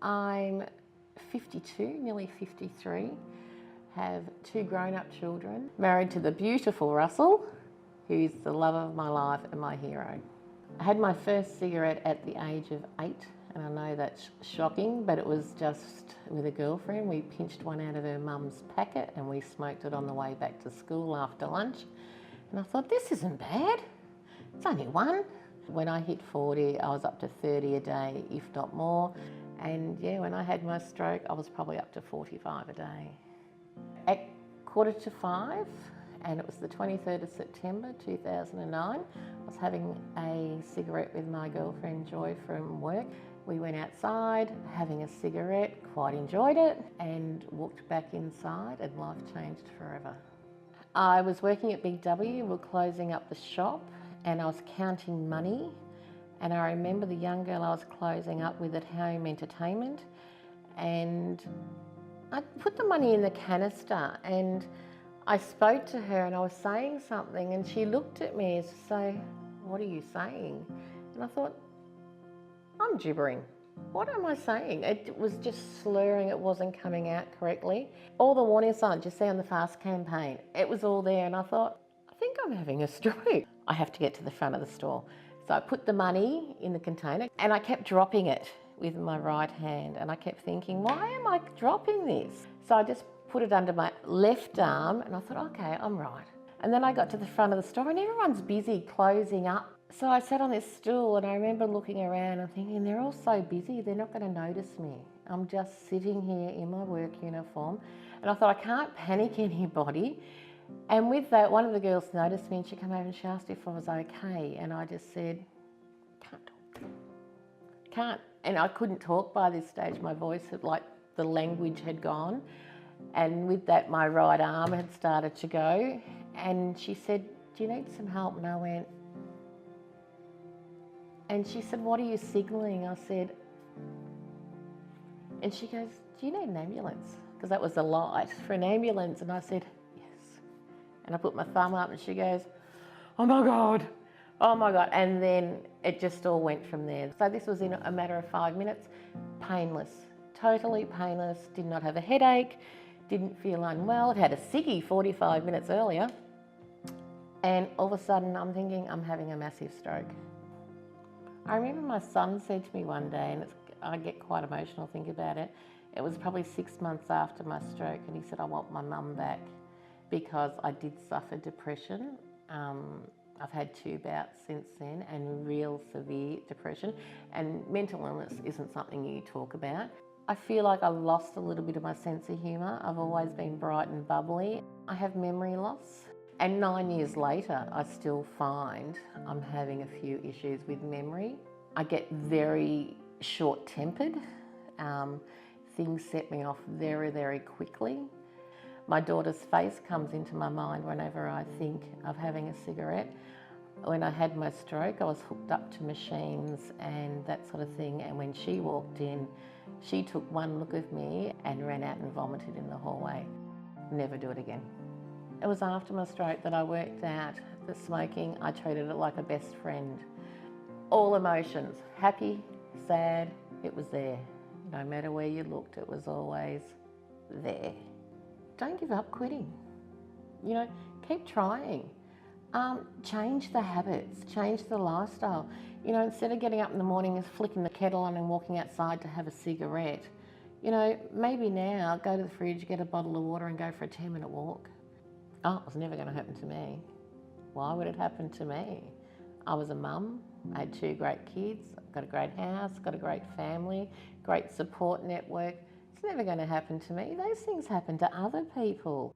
I'm 52, nearly 53, have 2 grown-up children, married to the beautiful Russell, who's the love of my life and my hero. I had my first cigarette at the age of 8, and I know that's shocking, but it was just with a girlfriend. We pinched one out of her mum's packet and we smoked it on the way back to school after lunch. And I thought, this isn't bad, it's only one. When I hit 40, I was up to 30 a day, if not more. And yeah, when I had my stroke, I was probably up to 45 a day. At 4:45, and it was the 23rd of September 2009, I was having a cigarette with my girlfriend Joy from work. We went outside, having a cigarette, quite enjoyed it, and walked back inside, and life changed forever. I was working at Big W, we were closing up the shop, and I was counting money. And I remember the young girl I was closing up with at home entertainment, and I put the money in the canister and I spoke to her and I was saying something and she looked at me as to say, "What are you saying?" And I thought, I'm gibbering. What am I saying? It was just slurring, it wasn't coming out correctly. All the warning signs you see on the FAST campaign, it was all there, and I thought, I think I'm having a stroke. I have to get to the front of the store. So I put the money in the container and I kept dropping it with my right hand, and I kept thinking, why am I dropping this? So I just put it under my left arm and I thought, okay, I'm right. And then I got to the front of the store and everyone's busy closing up. So I sat on this stool and I remember looking around and thinking, they're all so busy, they're not going to notice me. I'm just sitting here in my work uniform. And I thought, I can't panic anybody. And with that, one of the girls noticed me and she came over and she asked if I was okay. And I just said, can't talk. Can't. And I couldn't talk by this stage. My voice had, like, the language had gone. And with that, my right arm had started to go. And she said, do you need some help? And I went, and she said, what are you signalling? I said, and she goes, do you need an ambulance? Because that was the light for an ambulance. And I said, yes. And I put my thumb up and she goes, oh my God, oh my God. And then it just all went from there. So this was in a matter of 5 minutes, painless, totally painless, did not have a headache, didn't feel unwell. It had a ciggy 45 minutes earlier. And all of a sudden I'm thinking I'm having a massive stroke. I remember my son said to me one day, and I get quite emotional thinking about it, it was probably 6 months after my stroke, and he said, I want my mum back because I did suffer depression. I've had 2 bouts since then and real severe depression, and mental illness isn't something you talk about. I feel like I've lost a little bit of my sense of humour. I've always been bright and bubbly. I have memory loss. And 9 years later, I still find I'm having a few issues with memory. I get very short-tempered. Things set me off very, very quickly. My daughter's face comes into my mind whenever I think of having a cigarette. When I had my stroke, I was hooked up to machines and that sort of thing. And when she walked in, she took one look at me and ran out and vomited in the hallway. Never do it again. It was after my stroke that I worked out that smoking, I treated it like a best friend. All emotions, happy, sad, it was there. No matter where you looked, it was always there. Don't give up quitting. You know, keep trying. Change the habits, change the lifestyle. You know, instead of getting up in the morning and flicking the kettle on and walking outside to have a cigarette, you know, maybe now go to the fridge, get a bottle of water and go for a 10-minute walk. Oh, it was never going to happen to me. Why would it happen to me? I was a mum, I had 2 great kids, got a great house, got a great family, great support network. It's never going to happen to me. Those things happen to other people.